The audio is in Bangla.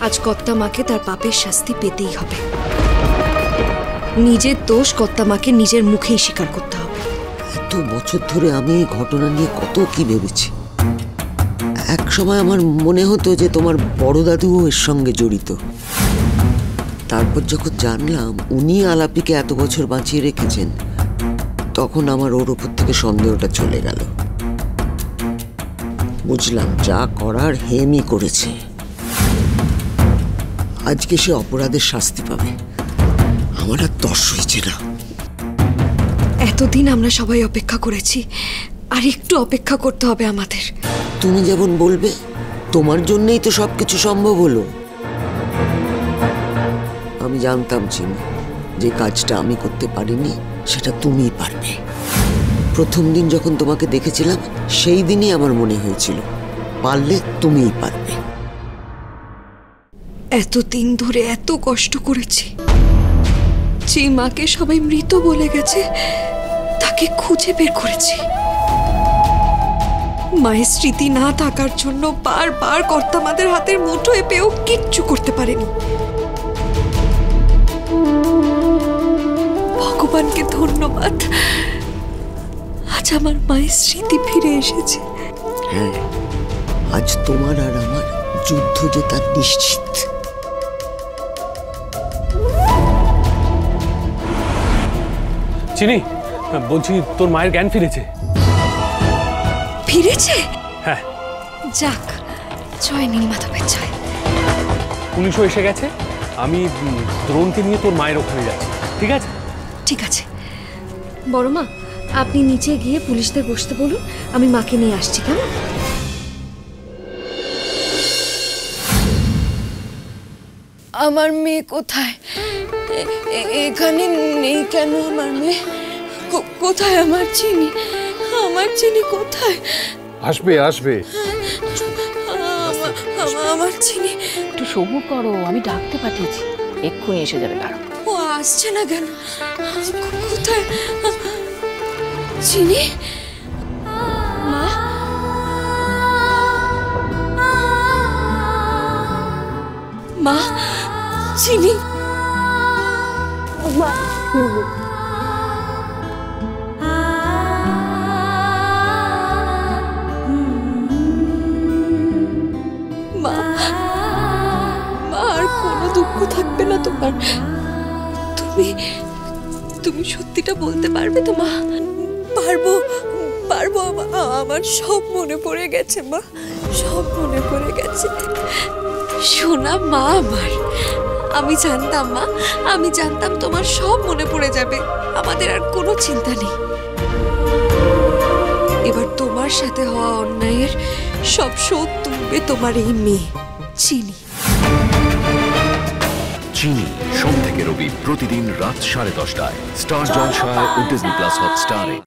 আজ কর্তা মাকে তার পাপের শাস্তি পেতেই হবে। নিজের দোষ কর্তা মাকে নিজের মুখেই স্বীকার করতে হবে। এত বছর ধরে আমি এই ঘটনা নিয়ে কত কি ভেবেছি। এক সময় আমার মনে হতো যে তোমার বড় দাদুও এর সঙ্গে জড়িত। তারপর যখন জানলাম উনি আলাপিকে এত বছর বাঁচিয়ে রেখেছেন, তখন আমার ওর উপর থেকে সন্দেহটা চলে গেল। বুঝলাম যা করার হেমই করেছে। আজকে সে অপরাধের শাস্তি পাবে। আমার আর তর্স হয়েছে না। এতদিন আমরা সবাই অপেক্ষা করেছি, আর একটু অপেক্ষা করতে হবে আমাদের। তুমি যেমন বলবে, তোমার জন্যই তো সবকিছু সম্ভব হলো। আমি জানতাম চিনি, যে কাজটা আমি করতে পারিনি সেটা তুমিই পারবে। প্রথম দিন যখন তোমাকে দেখেছিলাম সেই দিনই আমার মনে হয়েছিল পারলে তুমিই পারবে। এতদিন ধরে এত কষ্ট করেছি, যে মাকে সবাই মৃত বলে গেছে তাকে খুঁজে বের করেছি। মায়ের স্মৃতি না থাকার জন্য বারবার কর্তা আমাদের হাতের মুঠোয় পেয়েও কিচ্ছু করতে পারেনি। ভগবানকে ধন্যবাদ, আজ আমার মায়ের স্মৃতি ফিরে এসেছে। হ্যাঁ, আজ তোমার আর আমার যুদ্ধ জেতা নিশ্চিত। চিনি, বলছি তোর মায়ের জ্ঞান ফিরেছে। ফিরেছে? হ্যাঁ। যাক, জয় নীলমাধবের জয়। পুলিশও এসে গেছে। আমি দ্রোণকে নিয়ে তোর মায়ের ওখানে যাচ্ছি, ঠিক আছে? ঠিক আছে। বড় মা, আপনি নিচে গিয়ে পুলিশদের বসতে বলুন, আমি মাকে নিয়ে আসছি। কেমন? আমার মেয়ে কোথায়? এখানে নেই কেন আমার মেয়ে? কোথায় আমার চিনি? আমার চিনি কোথায়? আসবে আসবে। আমার চিনি। একটু সবুর করো, আমি ডাকতে পাঠিয়েছি, এক্ষুনি এসে যাবে। দাঁড়াও। ও আসছে না কেন? কোথায় চিনি? মা, মা, চিনি। মা, মা, আর কোনো দুঃখ থাকবে না তোমার। তুমি সত্যিটা বলতে পারবে তো মা? পারবো, পারবো। আমার সব মনে পড়ে গেছে মা, সব মনে পড়ে গেছে। শোনা মা আমার, আমি জানতাম মা, আমি জানতাম তোমার সব মনে পড়ে যাবে। আমাদের আর কোনো চিন্তা নেই। এবার তোমার সাথে হওয়া অন্যায়ের সব শোধ তুলবে তোমার এই মেয়ে চিনি। চিনি সোম থেকে রবি প্রতিদিন রাত 10:30টায় স্টার জলসায় ও ডিজনি প্লাস হটস্টারে।